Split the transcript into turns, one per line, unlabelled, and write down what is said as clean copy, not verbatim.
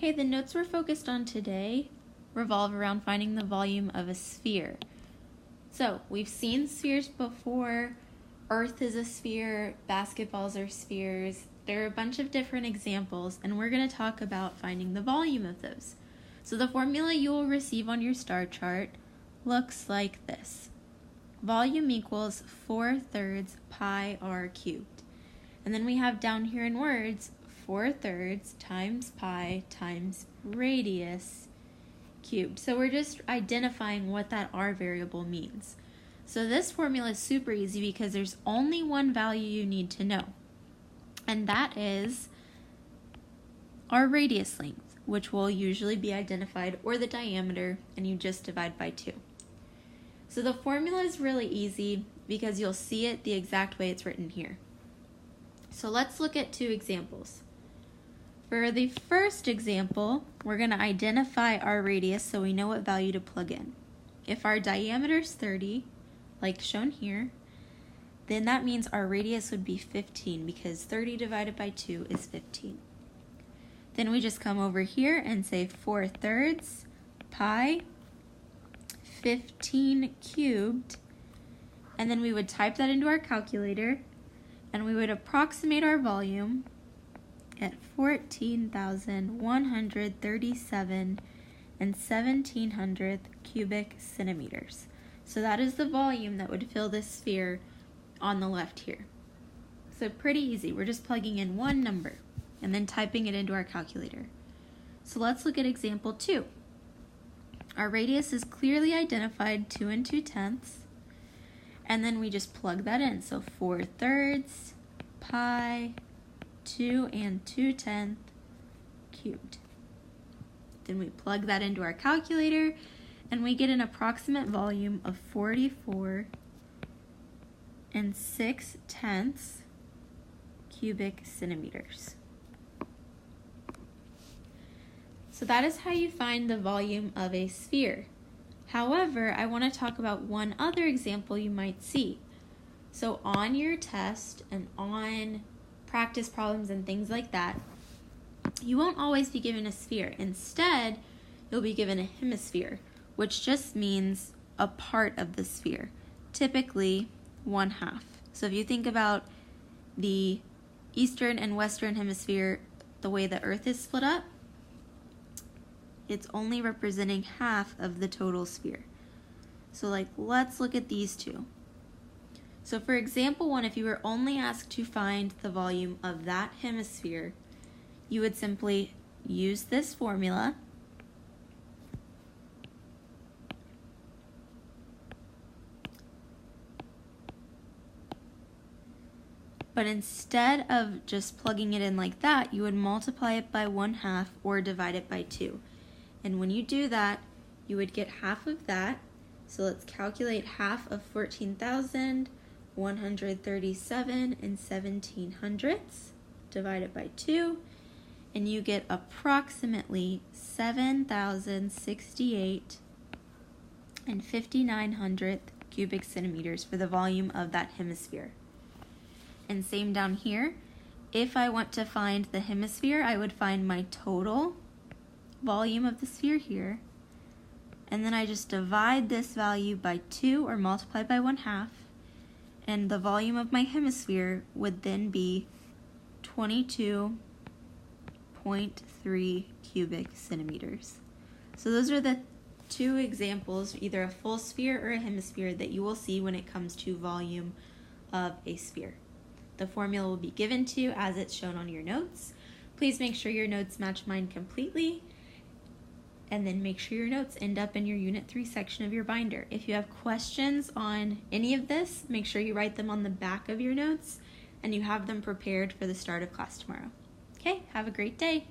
Okay, the notes we're focused on today revolve around finding the volume of a sphere. So we've seen spheres before. Earth is a sphere, basketballs are spheres. There are a bunch of different examples, and we're going to talk about finding the volume of those. So the formula you will receive on your star chart looks like this. Volume equals 4/3 pi r cubed. And then we have down here in words 4/3 times pi times radius cubed. So we're just identifying what that r variable means. So this formula is super easy because there's only one value you need to know, and that is our radius length, which will usually be identified, or the diameter, and you just divide by 2. So the formula is really easy because you'll see it the exact way it's written here. So let's look at 2 examples. For the first example, we're going to identify our radius so we know what value to plug in. If our diameter is 30, like shown here, then that means our radius would be 15 because 30 divided by 2 is 15. Then we just come over here and say 4/3 pi 15 cubed, and then we would type that into our calculator and we would approximate our volume at 14,137 and 1/1700 cubic centimeters. So that is the volume that would fill this sphere on the left here. So pretty easy. We're just plugging in one number and then typing it into our calculator. So let's look at example 2. Our radius is clearly identified 2 2/10, and then we just plug that in. So 4/3 pi 2 2/10 cubed. Then we plug that into our calculator and we get an approximate volume of 44 6/10 cubic centimeters. So that is how you find the volume of a sphere. However, I want to talk about one other example you might see. So on your test and on practice problems and things like that, you won't always be given a sphere. Instead, you'll be given a hemisphere, which just means a part of the sphere, typically 1/2. So if you think about the eastern and western hemisphere, the way the Earth is split up, it's only representing half of the total sphere. So let's look at these two. So for example 1, if you were only asked to find the volume of that hemisphere, you would simply use this formula . But instead of just plugging it in like that, you would multiply it by 1/2 or divide it by 2. And when you do that, you would get half of that. So let's calculate half of 14,137 and 1/1700 divided by 2. And you get approximately 7,068 and 5,900 cubic centimeters for the volume of that hemisphere. And same down here. If I want to find the hemisphere, I would find my total volume of the sphere here, and then I just divide this value by 2 or multiply by 1/2, and the volume of my hemisphere would then be 22.3 cubic centimeters. So those are the 2 examples, either a full sphere or a hemisphere, that you will see when it comes to volume of a sphere. The formula will be given to you as it's shown on your notes. Please make sure your notes match mine completely, and then make sure your notes end up in your Unit 3 section of your binder. If you have questions on any of this, make sure you write them on the back of your notes and you have them prepared for the start of class tomorrow. Okay, have a great day.